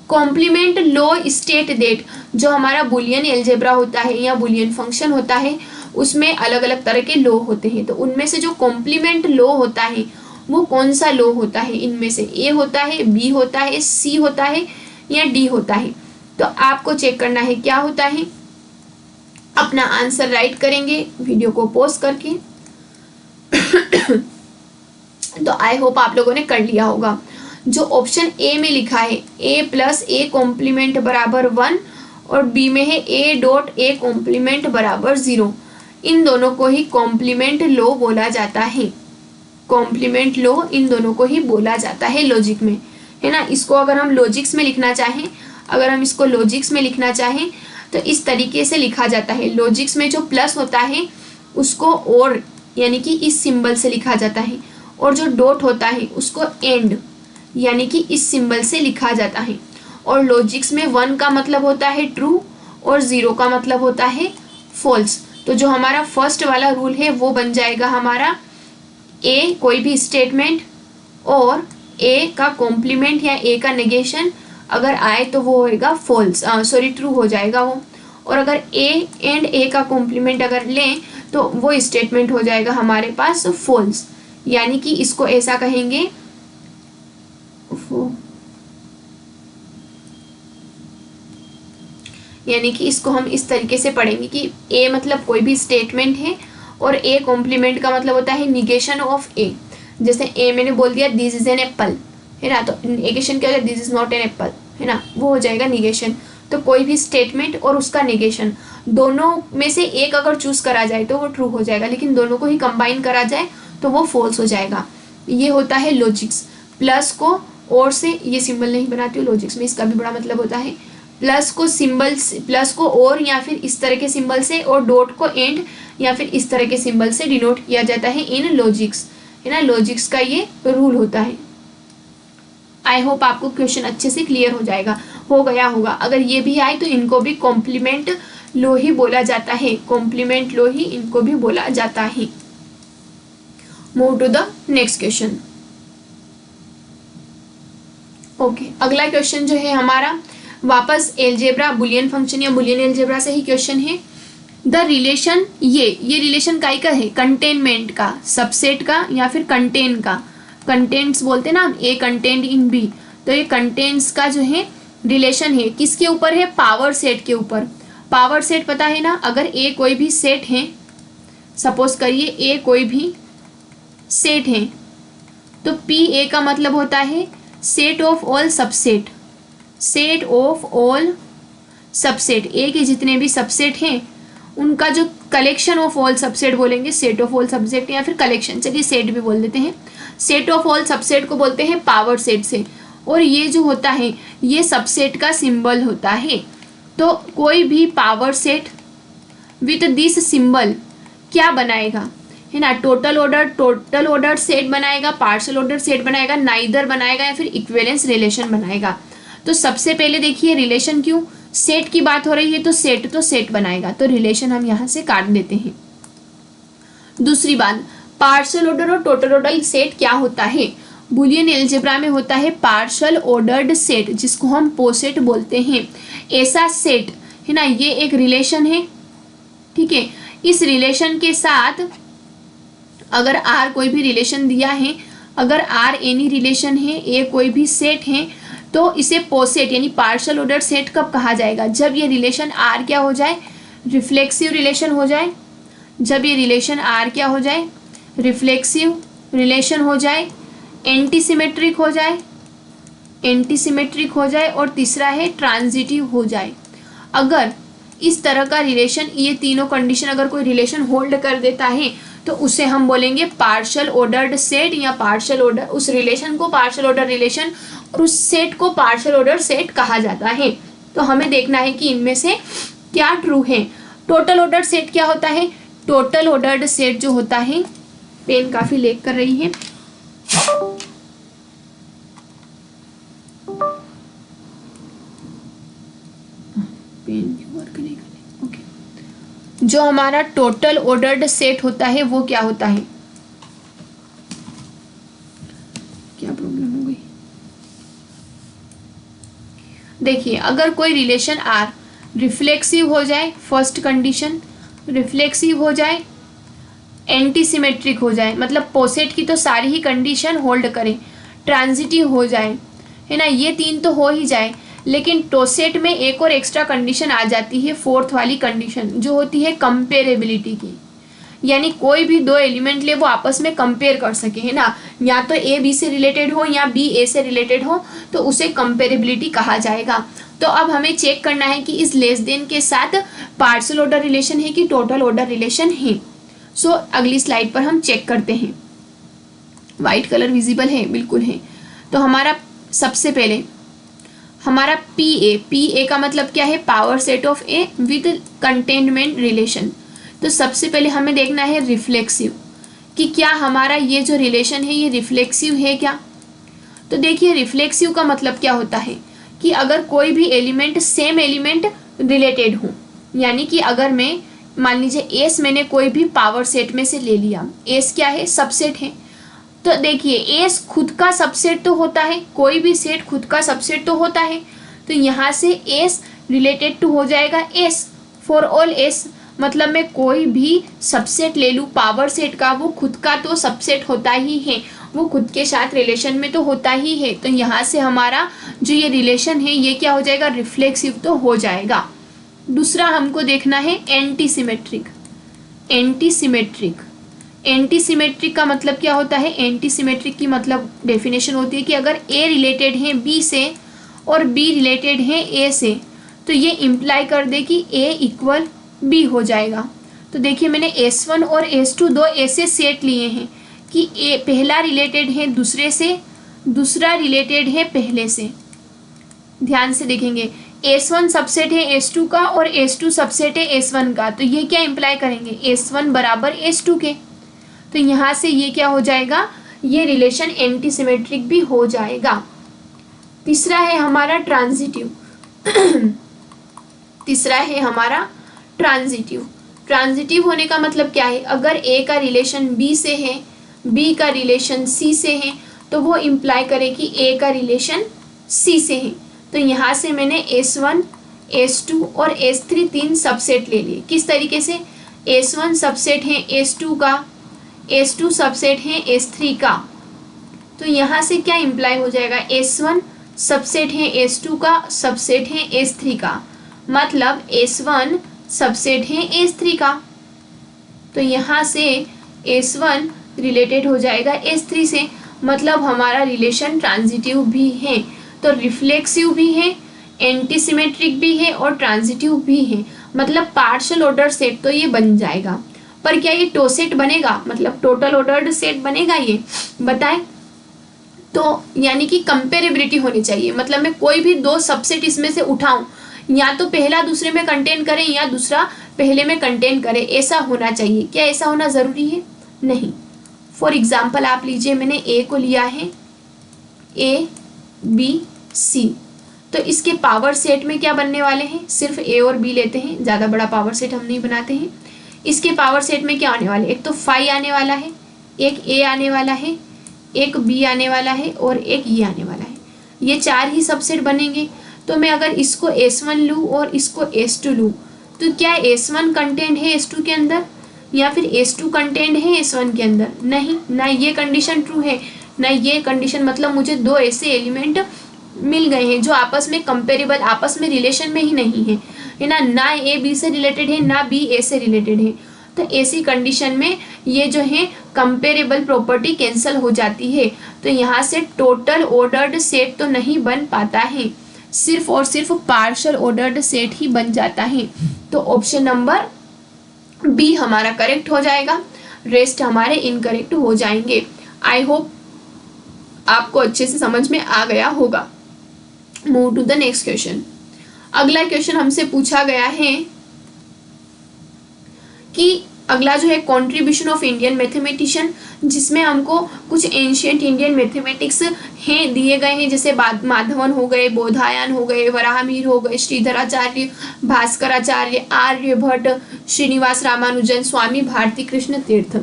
कॉम्प्लीमेंट लो स्टेट दैट। जो हमारा बुलियन एलजेब्रा होता है या बुलियन फंक्शन होता है उसमें अलग अलग तरह के लो होते हैं। तो उनमें से जो कॉम्प्लीमेंट लो होता है वो कौन सा लो होता है? इनमें से ए होता है, बी होता है, सी होता है या डी होता है? तो आपको चेक करना है क्या होता है। अपना आंसर राइट करेंगे वीडियो को पॉज करके। तो आई होप आप लोगों ने कर लिया होगा। जो ऑप्शन ए में लिखा है a+a कॉम्प्लीमेंट बराबर 1 और बी में है a.a कॉम्प्लीमेंट बराबर 0, इन दोनों को ही कॉम्प्लीमेंट लो बोला जाता है। कॉम्प्लीमेंट लो इन दोनों को ही बोला जाता है लॉजिक में, है ना। इसको अगर हम लॉजिक्स में लिखना चाहें, अगर हम इसको लॉजिक्स में लिखना चाहें तो इस तरीके से लिखा जाता है। लॉजिक्स में जो प्लस होता है उसको और यानी कि इस सिंबल से लिखा जाता है, और जो डॉट होता है उसको एंड यानी कि इस सिंबल से लिखा जाता है। और लॉजिक्स में 1 का मतलब होता है ट्रू और 0 का मतलब होता है फॉल्स। तो जो हमारा फर्स्ट वाला रूल है वो बन जाएगा हमारा ए कोई भी स्टेटमेंट और ए का कॉम्प्लीमेंट या ए का नेगेशन अगर आए तो वो होएगा फॉल्स, ट्रू हो जाएगा वो। और अगर ए एंड ए का कॉम्प्लीमेंट अगर लें तो वो स्टेटमेंट हो जाएगा हमारे पास फॉल्स। यानी कि इसको ऐसा कहेंगे, यानी कि इसको हम इस तरीके से पढ़ेंगे कि ए मतलब कोई भी स्टेटमेंट है और ए कॉम्प्लीमेंट का मतलब होता है निगेशन ऑफ ए। जैसे ए मैंने बोल दिया दिस इज एन एप्पल, है ना, तो निगेशन क्या हो जाएगा? This is not an apple, है ना, वो हो जाएगा निगेशन। तो कोई भी स्टेटमेंट और उसका निगेशन दोनों में से एक अगर चूज करा जाए तो वो ट्रू हो जाएगा, लेकिन दोनों को ही कंबाइन करा जाए तो वो फॉल्स हो जाएगा। ये होता है लॉजिक्स। प्लस को और से ये सिंबल नहीं बनाती हूँ लॉजिक्स में, इसका भी बड़ा मतलब होता है प्लस को सिंबल, प्लस को और या फिर इस तरह के सिंबल से, और डॉट को एंड या फिर इस तरह के सिंबल से डिनोट किया जाता है इन लॉजिक्स, है ना। लॉजिक्स का ये रूल होता है। आई होप आपको क्वेश्चन अच्छे से क्लियर हो गया होगा। अगर ये भी आए तो इनको भी कॉम्प्लीमेंट लो ही बोला जाता है, कॉम्प्लीमेंट लो ही इनको भी बोला जाता है। Move to the next question. Okay, अगला क्वेश्चन जो है हमारा वापस एलजेब्रा बुलियन फंक्शन या बुलियन एलजेब्रा से ही क्वेश्चन है। द रिलेशन, ये रिलेशन का है? कंटेनमेंट का, सबसेट का या फिर कंटेन का। कंटेंट्स बोलते हैं ना, ए कंटेंट इन बी, तो ये कंटेंट्स का जो है रिलेशन है किसके ऊपर है? पावर सेट के ऊपर। पावर सेट पता है ना, अगर ए कोई भी सेट है, सपोज करिए ए कोई भी सेट है तो पी ए का मतलब होता है set of all subset, set of all subset. A के जितने भी सबसेट हैं उनका जो कलेक्शन ऑफ ऑल सबसेट बोलेंगे सेट ऑफ ऑल सबसेट, या फिर कलेक्शन, चलिए सेट भी बोल देते हैं। सेट ऑफ ऑल सबसेट को बोलते हैं पावर सेट से, और ये जो होता है ये सबसेट का सिंबल होता है। तो कोई भी power set with this symbol क्या बनाएगा, है ना, टोटल ऑर्डर सेट बनाएगा, पार्शियल ऑर्डर सेट बनाएगा, नाइदर बनाएगा या फिर इक्विवेलेंस रिलेशन बनाएगा। तो सबसे पहले देखिए रिलेशन, क्यों सेट की बात हो रही है तो सेट बनाएगा, तो रिलेशन हम यहाँ से काट देते हैं। दूसरी बात, पार्शियल ऑर्डर और टोटल ऑर्डर सेट क्या होता है, बुलियन अलजेब्रा में होता है पार्शियल ऑर्डर्ड सेट, जिसको हम पोसेट बोलते हैं। ऐसा सेट, है ना, ये एक रिलेशन है, ठीक है। इस रिलेशन के साथ अगर आर कोई भी रिलेशन दिया है, अगर आर एनी रिलेशन है, ए कोई भी सेट है, तो इसे पोसेट यानी पार्शियल ऑर्डर सेट कब कहा जाएगा, जब ये रिलेशन आर क्या हो जाए, रिफ्लेक्सिव रिलेशन हो जाए। जब ये रिलेशन आर क्या हो जाए, रिफ्लेक्सिव रिलेशन हो जाए, एंटीसिमेट्रिक हो जाए, और तीसरा है ट्रांजिटिव हो जाए। अगर इस तरह का रिलेशन, ये तीनों कंडीशन अगर कोई रिलेशन होल्ड कर देता है तो उसे हम बोलेंगे पार्शियल ऑर्डर्ड सेट, या पार्शियल ऑर्डर, उस रिलेशन को पार्शियल ऑर्डर रिलेशन और उस सेट को पार्शियल ऑर्डर सेट कहा जाता है। तो हमें देखना है कि इनमें से क्या ट्रू है। टोटल ऑर्डर सेट क्या होता है, टोटल ऑर्डर्ड सेट जो होता है, पेन काफी लेग कर रही है, पेन वर्क नहीं कर रही, ओके। जो हमारा टोटल ऑर्डर्ड सेट होता है वो क्या होता है, क्या प्रॉब्लम हो गई, देखिए अगर कोई रिलेशन आर रिफ्लेक्सिव हो जाए, फर्स्ट कंडीशन रिफ्लेक्सिव हो जाए, एंटीसिमेट्रिक हो जाए, मतलब पोसेट की तो सारी ही कंडीशन होल्ड करें, ट्रांजिटिव हो जाए, है ना, ये तीन तो हो ही जाए, लेकिन टोसेट में एक और एक्स्ट्रा कंडीशन आ जाती है, फोर्थ वाली कंडीशन जो होती है कंपेरेबिलिटी की, यानी कोई भी दो एलिमेंट ले वो आपस में कंपेयर कर सके, है ना, या तो ए बी से रिलेटेड हो या बी ए से रिलेटेड हो, तो उसे कंपेरेबिलिटी कहा जाएगा। तो अब हमें चेक करना है कि इस लेस देन के साथ पार्शियल ऑर्डर रिलेशन है कि टोटल ऑर्डर रिलेशन है। सो अगली स्लाइड पर हम चेक करते हैं। वाइट कलर विजिबल है, बिल्कुल है। तो हमारा सबसे पहले हमारा पी ए का मतलब क्या है, power set of A with containment relation. तो सबसे पहले हमें देखना है रिफ्लेक्सिव, कि क्या हमारा ये जो रिलेशन है ये रिफ्लेक्सिव है क्या। तो देखिए रिफ्लेक्सिव का मतलब क्या होता है कि अगर कोई भी एलिमेंट सेम एलिमेंट रिलेटेड हो, यानी कि अगर मैं मान लीजिए एस मैंने कोई भी पावर सेट में से ले लिया, एस क्या है, सबसेट है। तो देखिए एस खुद का सबसेट तो होता है, कोई भी सेट खुद का सबसेट तो होता है, तो यहाँ से एस रिलेटेड टू हो जाएगा एस फॉर ऑल एस, मतलब मैं कोई भी सबसेट ले लूँ पावर सेट का, वो खुद का तो सबसेट होता ही है, वो खुद के साथ रिलेशन में तो होता ही है। तो यहाँ से हमारा जो ये रिलेशन है ये क्या हो जाएगा, रिफ्लेक्सिव तो हो जाएगा। दूसरा हमको देखना है एंटीसिमेट्रिक। एंटीसिमेट्रिक का मतलब क्या होता है, एंटीसिमेट्रिक की मतलब डेफिनेशन होती है कि अगर ए रिलेटेड है बी से और बी रिलेटेड है ए से, तो ये इम्प्लाई कर दे कि ए इक्वल बी हो जाएगा। तो देखिए मैंने S1 और S2 दो ऐसे सेट लिए हैं कि ए पहला रिलेटेड है दूसरे से, दूसरा रिलेटेड है पहले से। ध्यान से देखेंगे, S1 सबसेट है S2 का और S2 सबसेट है S1 का, तो ये क्या इम्प्लाई करेंगे, S1 बराबर S2 के। तो यहाँ से ये क्या हो जाएगा, ये रिलेशन एंटीसिमेट्रिक भी हो जाएगा। तीसरा है हमारा ट्रांजिटिव। ट्रांजिटिव होने का मतलब क्या है, अगर ए का रिलेशन बी से है, बी का रिलेशन सी से है, तो वो इम्प्लाई करे कि ए का रिलेशन सी से है। तो यहाँ से मैंने S1, S2 और S3 तीन सबसेट ले लिए। किस तरीके से, S1 सबसेट है S2 का, S2 सबसेट है S3 का। तो यहाँ से क्या इम्प्लाई हो जाएगा, S1 सबसेट है S2 का, सबसेट है S3 का, मतलब S1 सबसेट है S3 का। तो यहाँ से S1 रिलेटेड हो जाएगा S3 से, मतलब हमारा रिलेशन ट्रांजिटिव भी है। तो रिफ्लेक्सिव भी है, एंटीसिमेट्रिक भी है और ट्रांजिटिव भी है, मतलब पार्शियल ऑर्डर सेट तो ये बन जाएगा। पर क्या ये टोसेट बनेगा, मतलब टोटल ऑर्डर्ड सेट बनेगा ये, बताएं। तो यानी कि कंपेरेबिलिटी होनी चाहिए, मतलब मैं कोई भी दो सबसेट इसमें से उठाऊं, या तो पहला दूसरे में कंटेन करे या दूसरा पहले में कंटेन करे, ऐसा होना चाहिए। क्या ऐसा होना जरूरी है? नहीं। फॉर एग्जाम्पल आप लीजिए, मैंने ए को लिया है, ए बी सी, तो इसके पावर सेट में क्या बनने वाले हैं, सिर्फ ए और बी लेते हैं, ज़्यादा बड़ा पावर सेट हम नहीं बनाते हैं। इसके पावर सेट में क्या आने वाले, एक तो 5 आने वाला है, एक ए आने वाला है, एक बी आने वाला है और एक ई आने वाला है। ये 4 ही सबसेट बनेंगे। तो मैं अगर इसको S1 लूँ और इसको S2 लूँ, तो क्या S1 कंटेंट है S2 के अंदर, या फिर S2 कंटेंट है S1 के अंदर? नहीं, ना ये कंडीशन ट्रू है ना ये कंडीशन, मतलब मुझे दो ऐसे एलिमेंट मिल गए हैं जो आपस में कंपेरेबल, आपस में रिलेशन में ही नहीं है ना, ना ए बी से रिलेटेड है ना बी ए से रिलेटेड है। तो ऐसी कंडीशन में ये जो है कंपेरेबल प्रॉपर्टी कैंसिल हो जाती है। तो यहाँ से टोटल ऑर्डर्ड सेट तो नहीं बन पाता है, सिर्फ और सिर्फ पार्शियल ऑर्डर्ड सेट ही बन जाता है। तो ऑप्शन नंबर बी हमारा करेक्ट हो जाएगा, रेस्ट हमारे इनकरेक्ट हो जाएंगे। आई होप आपको अच्छे से समझ में आ गया होगा। Move to the next question. अगला क्वेश्चन हमसे पूछा गया है कि अगला जो है कंट्रीब्यूशन ऑफ इंडियन मैथमेटिशियन, जिसमें हमको कुछ एंशियंट इंडियन मैथमेटिक्स हैं दिए गए हैं, जैसे माधवन हो गए, बोधायन हो गए, वराहमिहिर हो गए, श्रीधराचार्य, भास्कराचार्य, आर्यभट्ट, श्रीनिवास रामानुजन, स्वामी भारती कृष्ण तीर्थ।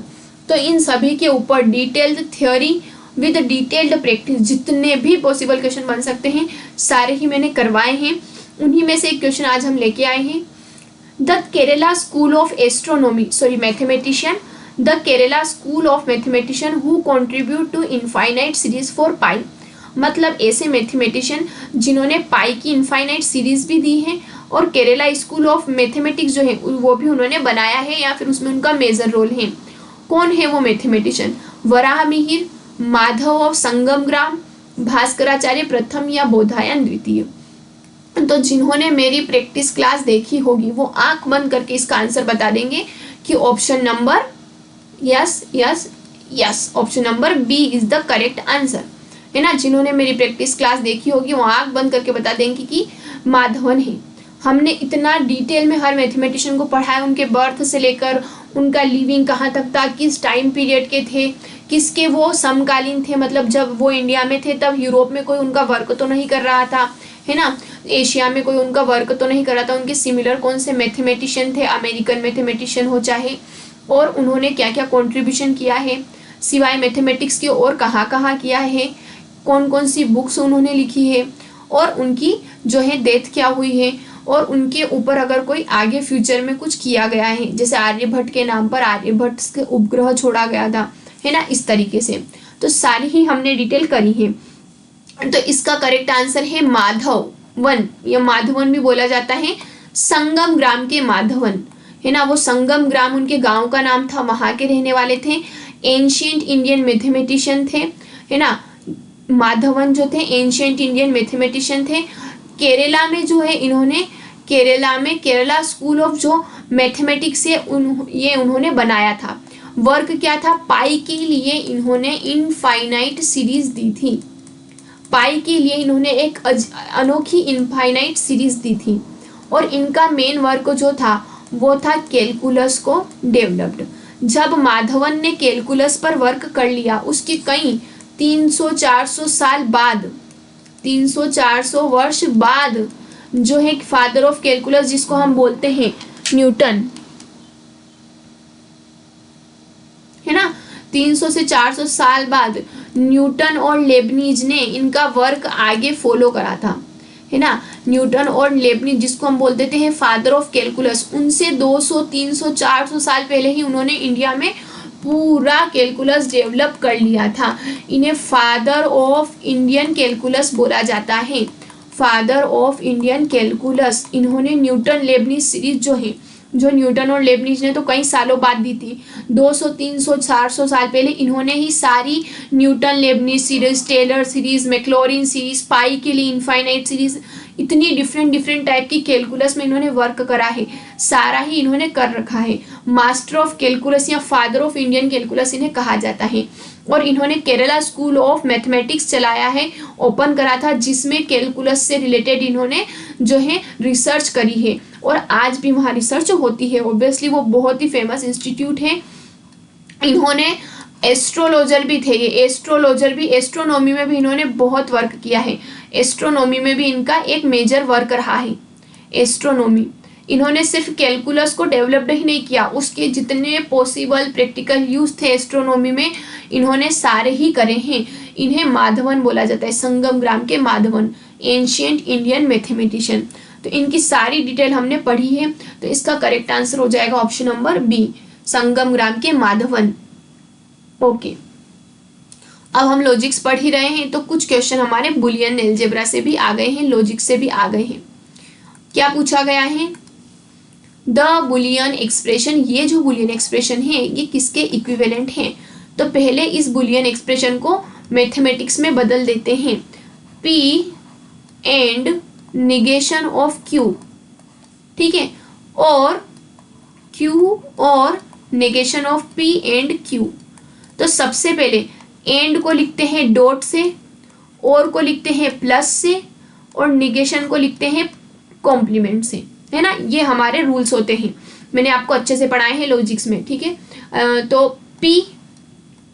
तो इन सभी के ऊपर detailed theory with detailed practice, जितने भी पॉसिबल क्वेश्चन बन सकते हैं सारे ही मैंने करवाए हैं। उन्हीं में से एक क्वेश्चन आज हम लेके आए हैं। The Kerala school of astronomy mathematician, the Kerala school of mathematician who contribute to infinite series for pi, मतलब ऐसे मैथमेटिशियन जिन्होंने पाई की इनफाइनाइट सीरीज भी दी है और केरला स्कूल ऑफ मैथमेटिक्स जो है वो भी उन्होंने बनाया है या फिर उसमें उनका मेजर रोल है। कौन है वो मैथमेटिशियन? वराहमिहिर, माधव ऑफ संगम ग्राम, भास्कराचार्य प्रथम या बोधायन द्वितीय। तो जिन्होंने मेरी प्रैक्टिस क्लास देखी होगी वो आंख बंद करके इसका आंसर बता देंगे कि option number yes yes yes, option number B is the correct answer, है ना। जिन्होंने मेरी प्रैक्टिस क्लास देखी होगी वो आंख बंद करके बता देंगे कि माधवन है। हमने इतना डिटेल में हर मैथमेटिशियन को पढ़ा है, उनके बर्थ से लेकर उनका लिविंग कहाँ तक था, किस टाइम पीरियड के थे, किसके वो समकालीन थे, मतलब जब वो इंडिया में थे तब यूरोप में कोई उनका वर्क तो नहीं कर रहा था, है ना, एशिया में कोई उनका वर्क तो नहीं कर रहा था, उनके सिमिलर कौन से मैथमेटिशियन थे, अमेरिकन मैथमेटिशियन हो चाहे, और उन्होंने क्या क्या कॉन्ट्रीब्यूशन किया है सिवाय मैथमेटिक्स के और कहाँ कहाँ किया है, कौन कौन सी बुक्स उन्होंने लिखी है, और उनकी जो है डेथ क्या हुई है, और उनके ऊपर अगर कोई आगे फ्यूचर में कुछ किया गया है, जैसे आर्यभट्ट के नाम पर आर्यभट्ट के उपग्रह छोड़ा गया था, है ना, इस तरीके से। तो सारी ही हमने डिटेल करी है। तो इसका करेक्ट आंसर है माधवन, या माधवन भी बोला जाता है, संगम ग्राम के माधवन, है ना, वो संगम ग्राम उनके गांव का नाम था, वहां के रहने वाले थे, एंशियंट इंडियन मैथमेटिशियन थे, है ना। माधवन जो थे एंशियंट इंडियन मैथमेटिशियन थे। केरला में जो है इन्होंने केरला में केरला स्कूल ऑफ जो मैथमेटिक्स है ये उन्होंने बनाया था। वर्क क्या था? पाई के लिए इन्होंने इनफाइनाइट सीरीज दी थी, पाई के लिए इन्होंने एक अनोखी इनफाइनाइट सीरीज दी थी, और इनका मेन वर्क जो था वो था कैलकुलस को डेवलप्ड। जब माधवन ने कैलकुलस पर वर्क कर लिया उसके कई 300-400 साल बाद, 300-400 वर्ष बाद जो है फादर ऑफ कैलकुलस जिसको हम बोलते हैं न्यूटन, है ना, 300 से 400 साल बाद न्यूटन और लेबनीज ने इनका वर्क आगे फॉलो करा था, है ना। न्यूटन और लेबनीज जिसको हम बोल देते हैं फादर ऑफ कैलकुलस, उनसे 200, 300, 400 साल पहले ही उन्होंने इंडिया में पूरा कैलकुलस डेवलप कर लिया था। इन्हें फादर ऑफ इंडियन कैलकुलस बोला जाता है, फादर ऑफ इंडियन कैलकुलस। इन्होंने न्यूटन लेबनीज सीरीज जो है, जो न्यूटन और लेबनीज ने तो कई सालों बाद दी थी, 200, 300, 400 साल पहले इन्होंने ही सारी Newton Leibniz series, Taylor series, Maclaurin series, pi के लिए इनफाइनाइट सीरीज, इतनी डिफरेंट डिफरेंट टाइप की कैलकुलस में इन्होंने वर्क करा है, सारा ही इन्होंने कर रखा है। मास्टर ऑफ कैलकुलस या फादर ऑफ इंडियन कैलकुलस इन्हें कहा जाता है। और इन्होंने केरला स्कूल ऑफ मैथमेटिक्स चलाया है, ओपन करा था, जिसमें कैलकुलस से रिलेटेड इन्होंने जो है रिसर्च करी है और आज भी वहाँ रिसर्च होती है। ऑब्वियसली वो बहुत ही फेमस इंस्टीट्यूट है। इन्होंने एस्ट्रोलॉजर भी थे, ये एस्ट्रोलॉजर भी, एस्ट्रोनॉमी में भी इन्होंने बहुत वर्क किया है। एस्ट्रोनॉमी में भी इनका एक मेजर वर्क रहा है एस्ट्रोनॉमी। इन्होंने सिर्फ कैलकुलस को डेवलप्ड ही नहीं किया, उसके जितने पॉसिबल प्रैक्टिकल यूज थे एस्ट्रोनॉमी में इन्होंने सारे ही करे हैं। इन्हें माधवन बोला जाता है, संगम ग्राम के माधवन, एंशियंट इंडियन मैथमेटिशियन। तो इनकी सारी डिटेल हमने पढ़ी है, तो इसका करेक्ट आंसर हो जाएगा ऑप्शन नंबर बी, संगम ग्राम के माधवन। ओके, अब हम लॉजिक्स पढ़ ही रहे हैं, तो कुछ क्वेश्चन हमारे बुलियन अलजेब्रा से भी आ गए हैं, लॉजिक से भी आ गए हैं। क्या पूछा गया है? द बुलियन एक्सप्रेशन, ये जो बुलियन एक्सप्रेशन है ये किसके इक्विवेलेंट है? तो पहले इस बुलियन एक्सप्रेशन को मैथमेटिक्स में बदल देते हैं, P and negation of Q, ठीक है, और Q और negation of P and Q। तो सबसे पहले एंड को लिखते हैं डॉट से, और को लिखते हैं प्लस से, और निगेशन को लिखते हैं कॉम्प्लीमेंट से, है ना। ये हमारे रूल्स होते हैं, मैंने आपको अच्छे से पढ़ाए हैं लॉजिक्स में, ठीक है। तो P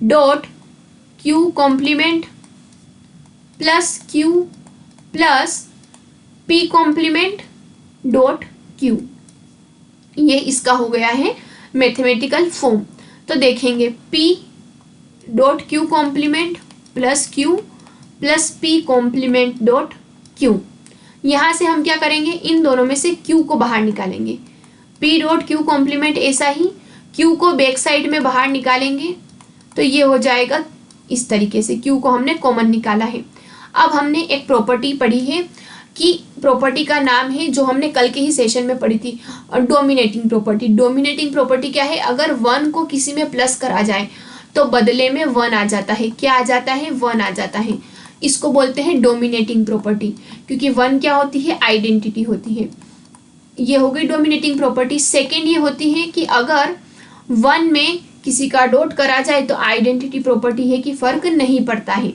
dot Q complement plus Q plus P complement dot Q, ये इसका हो गया है मैथमेटिकल फॉर्म। तो देखेंगे P dot Q complement plus Q plus P complement dot Q। यहाँ से हम क्या करेंगे, इन दोनों में से Q को बाहर निकालेंगे, P डॉट Q कॉम्प्लीमेंट ऐसा ही, Q को बैक साइड में बाहर निकालेंगे, तो ये हो जाएगा इस तरीके से, Q को हमने कॉमन निकाला है। अब हमने एक प्रॉपर्टी पढ़ी है कि प्रॉपर्टी का नाम है, जो हमने कल के ही सेशन में पढ़ी थी, डोमिनेटिंग प्रॉपर्टी। डोमिनेटिंग प्रॉपर्टी क्या है? अगर 1 को किसी में प्लस करा जाए तो बदले में 1 आ जाता है। क्या आ जाता है? 1 आ जाता है। इसको बोलते हैं डोमिनेटिंग प्रॉपर्टी, क्योंकि 1 क्या होती है? आइडेंटिटी होती है। ये हो गई डोमिनेटिंग प्रॉपर्टी। सेकेंड ये होती है कि अगर 1 में किसी का डॉट करा जाए तो आइडेंटिटी प्रॉपर्टी है कि फर्क नहीं पड़ता है।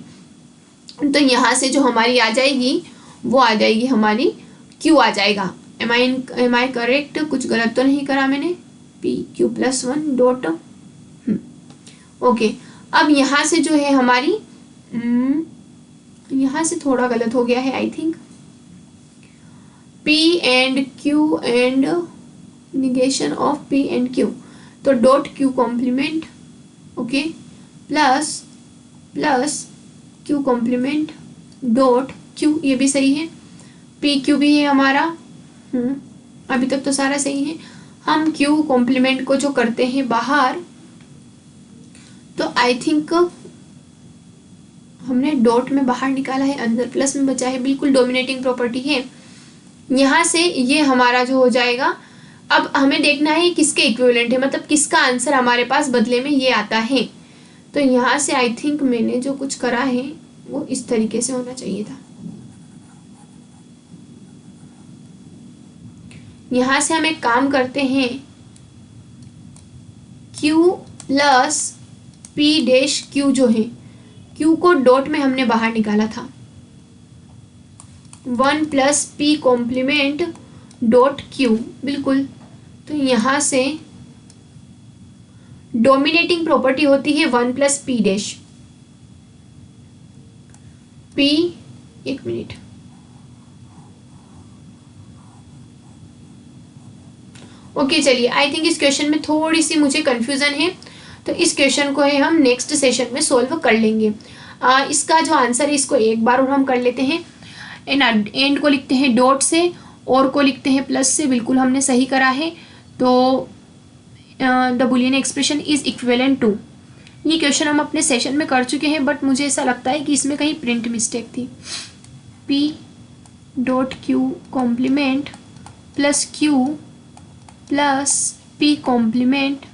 तो यहाँ से जो हमारी आ जाएगी वो आ जाएगी हमारी Q आ जाएगा। Am I correct? कुछ गलत तो नहीं करा मैंने? PQ plus 1 dot, okay. अब यहाँ से जो है हमारी, यहाँ से थोड़ा गलत हो गया है I think, P and Q and negation of P and Q, तो dot Q complement, okay, plus plus Q complement dot Q, ये भी सही है। PQ भी है हमारा, अभी तक तो सारा सही है। हम Q कॉम्प्लीमेंट को जो करते हैं बाहर, तो आई थिंक हमने डॉट में बाहर निकाला है, अंदर प्लस में बचा है, बिल्कुल डोमिनेटिंग प्रॉपर्टी है। यहाँ से ये हमारा जो हो जाएगा, अब हमें देखना है किसके इक्विवेलेंट है, मतलब किसका आंसर हमारे पास बदले में ये आता है। तो यहाँ से आई थिंक मैंने जो कुछ करा है वो इस तरीके से होना चाहिए था। यहाँ से हम एक काम करते हैं, Q plus P dash Q जो है, Q को डॉट में हमने बाहर निकाला था, 1 plus P complement dot Q, बिल्कुल। तो यहाँ से डोमिनेटिंग प्रॉपर्टी होती है 1 प्लस P डैश P, एक मिनट, ओके चलिए, आई थिंक इस क्वेश्चन में थोड़ी सी मुझे कंफ्यूजन है, तो इस क्वेश्चन को है हम नेक्स्ट सेशन में सोल्व कर लेंगे। इसका जो आंसर है इसको एक बार और हम कर लेते हैं। एंड को लिखते हैं डॉट से, और को लिखते हैं प्लस से, बिल्कुल हमने सही करा है। तो the boolean expression is equivalent to, ये क्वेश्चन हम अपने सेशन में कर चुके हैं, बट मुझे ऐसा लगता है कि इसमें कहीं प्रिंट मिस्टेक थी। P dot Q complement plus Q plus P complement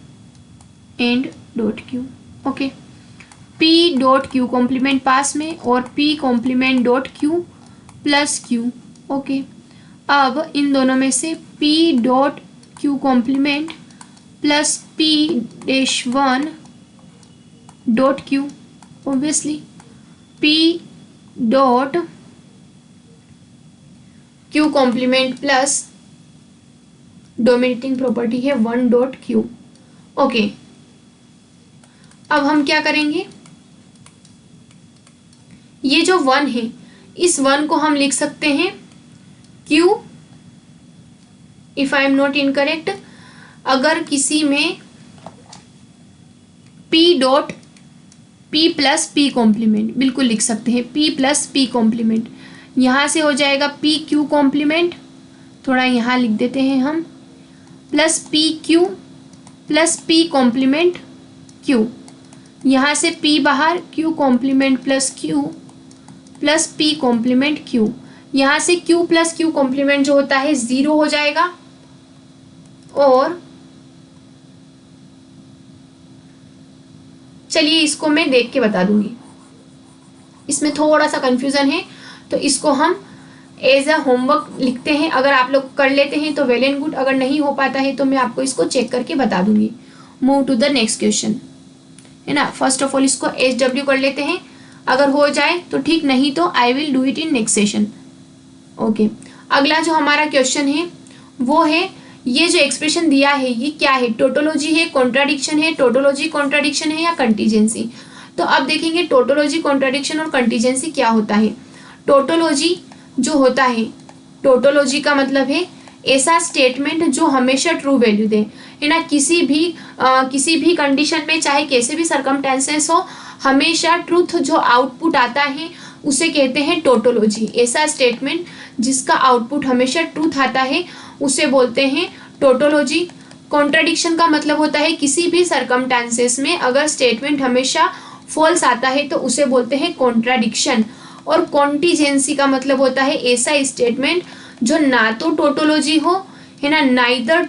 and dot Q, okay. P dot Q complement पास में, और P complement dot Q plus Q okay, अब इन दोनों में से p dot Q complement plus p dash 1 dot Q, obviously p dot Q complement plus dominating property है 1 डॉट क्यू। ओके, अब हम क्या करेंगे, ये जो 1 है इस 1 को हम लिख सकते हैं Q, if I am not incorrect. अगर किसी में P dot P plus P complement, बिल्कुल लिख सकते हैं P प्लस P कॉम्प्लीमेंट, यहाँ से हो जाएगा P Q कॉम्प्लीमेंट, थोड़ा यहाँ लिख देते हैं हम, plus P Q plus P complement Q, यहाँ से P बाहर, Q complement plus Q plus P complement Q, यहाँ से Q प्लस Q कॉम्प्लीमेंट जो होता है 0 हो जाएगा। और चलिए इसको मैं देख के बता दूंगी, इसमें थोड़ा सा कंफ्यूजन है तो इसको हम एज अ होमवर्क लिखते हैं। अगर आप लोग कर लेते हैं तो वेल एंड गुड, अगर नहीं हो पाता है तो मैं आपको इसको चेक करके बता दूंगी। Move to the next question, है ना। फर्स्ट ऑफ ऑल इसको HW कर लेते हैं, अगर हो जाए तो ठीक, नहीं तो I will do it in next session. Okay, अगला जो हमारा क्वेश्चन है वो है, ये जो एक्सप्रेशन दिया है ये क्या है, टोटोलॉजी है, कॉन्ट्राडिक्शन है, टोटोलॉजी कॉन्ट्राडिक्शन है या कंटीजेंसी। तो अब देखेंगे टोटोलॉजी कॉन्ट्राडिक्शन और कंटीजेंसी क्या होता है। टोटोलॉजी जो होता है, टोटोलॉजी का मतलब है ऐसा स्टेटमेंट जो हमेशा ट्रू वैल्यू दे, है ना। किसी भी कंडीशन में, चाहे कैसे भी सर्कमस्टेंसेस हो, हमेशा ट्रूथ जो आउटपुट आता है उसे कहते हैं टोटोलॉजी। ऐसा स्टेटमेंट जिसका आउटपुट हमेशा ट्रूथ आता है उसे बोलते हैं टोटोलॉजी। कॉन्ट्राडिक्शन का मतलब होता है किसी भी सर्कमस्टेंसेस में अगर स्टेटमेंट हमेशा फॉल्स आता है तो उसे बोलते हैं कॉन्ट्राडिक्शन। और कॉन्टीजेंसी का मतलब होता है ऐसा स्टेटमेंट जो ना तो टोटोलॉजी हो, है ना, नाइदर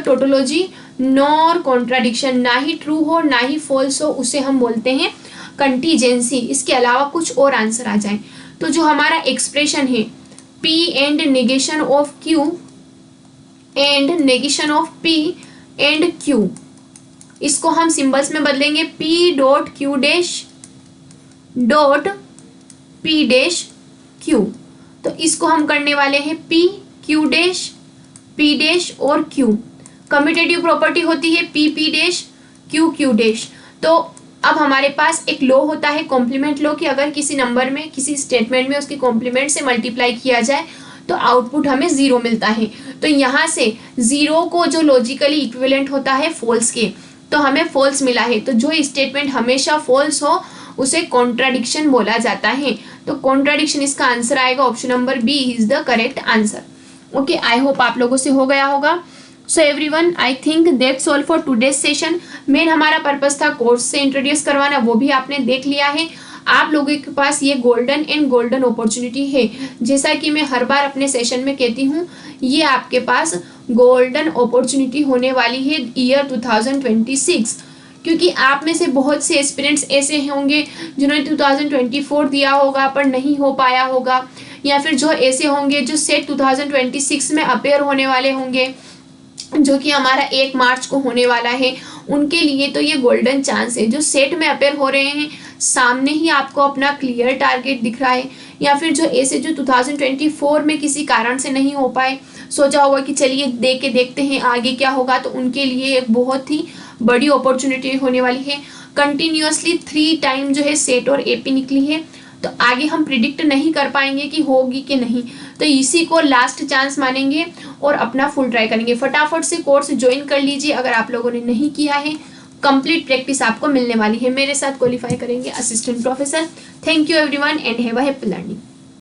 टोटोलॉजी नॉर कॉन्ट्राडिक्शन, ना ही ट्रू हो ना ही फॉल्स हो, उसे हम बोलते हैं कंटीजेंसी। इसके अलावा कुछ और आंसर आ जाए तो जो हमारा एक्सप्रेशन है P and negation of Q and negation of P and Q, इसको हम सिंबल्स में बदलेंगे P dot Q dash dot P dash Q। तो इसको हम करने वाले हैं P Q dash P dash और Q। कम्यूटेटिव प्रॉपर्टी होती है P P dash Q Q dash. तो अब हमारे पास एक लॉ होता है कॉम्प्लीमेंट लॉ कि अगर किसी नंबर में, किसी स्टेटमेंट में उसकी कॉम्प्लीमेंट से मल्टीप्लाई किया जाए तो आउटपुट हमें 0 मिलता है। तो यहाँ से 0 को जो लॉजिकली इक्विवेलेंट होता है फॉल्स के, तो हमें फॉल्स मिला है। तो जो स्टेटमेंट हमेशा फॉल्स हो उसे कॉन्ट्राडिक्शन बोला जाता है। तो कॉन्ट्राडिक्शन इसका आंसर आएगा, option number B is the correct answer. Okay, I hope आप लोगों से हो गया होगा। So everyone, I think that's all for today's session. Main हमारा पर्पस था कोर्स से इंट्रोड्यूस करवाना, वो भी आपने देख लिया है। आप लोगों के पास ये गोल्डन अपॉर्चुनिटी है। जैसा कि मैं हर बार अपने सेशन में कहती हूँ, ये आपके पास गोल्डन अपॉर्चुनिटी होने वाली है ईयर 2026, क्योंकि आप में से बहुत से एस्पिरेंट्स ऐसे होंगे जिन्होंने 2024 दिया होगा पर नहीं हो पाया होगा, या फिर जो ऐसे होंगे जो सेट 2026 में अपेयर होने वाले होंगे, जो कि हमारा 1 मार्च को होने वाला है। उनके लिए तो ये गोल्डन चांस है। जो सेट में अपेयर हो रहे हैं, सामने ही आपको अपना क्लियर टारगेट दिख रहा है, या फिर जो ऐसे जो 2024 में किसी कारण से नहीं हो पाए, सोचा होगा कि चलिए देख के देखते हैं आगे क्या होगा, तो उनके लिए एक बहुत ही बड़ी अपॉर्चुनिटी होने वाली है। कंटिन्यूअसली 3 टाइम जो है सेट और एपी निकली है, तो आगे हम प्रिडिक्ट नहीं कर पाएंगे कि होगी कि नहीं, तो इसी को लास्ट चांस मानेंगे और अपना फुल ट्राई करेंगे। फटाफट से कोर्स ज्वाइन कर लीजिए अगर आप लोगों ने नहीं किया है। कंप्लीट प्रैक्टिस आपको मिलने वाली है। मेरे साथ क्वालिफाई करेंगे assistant professor. Thank you everyone and have a happy learning.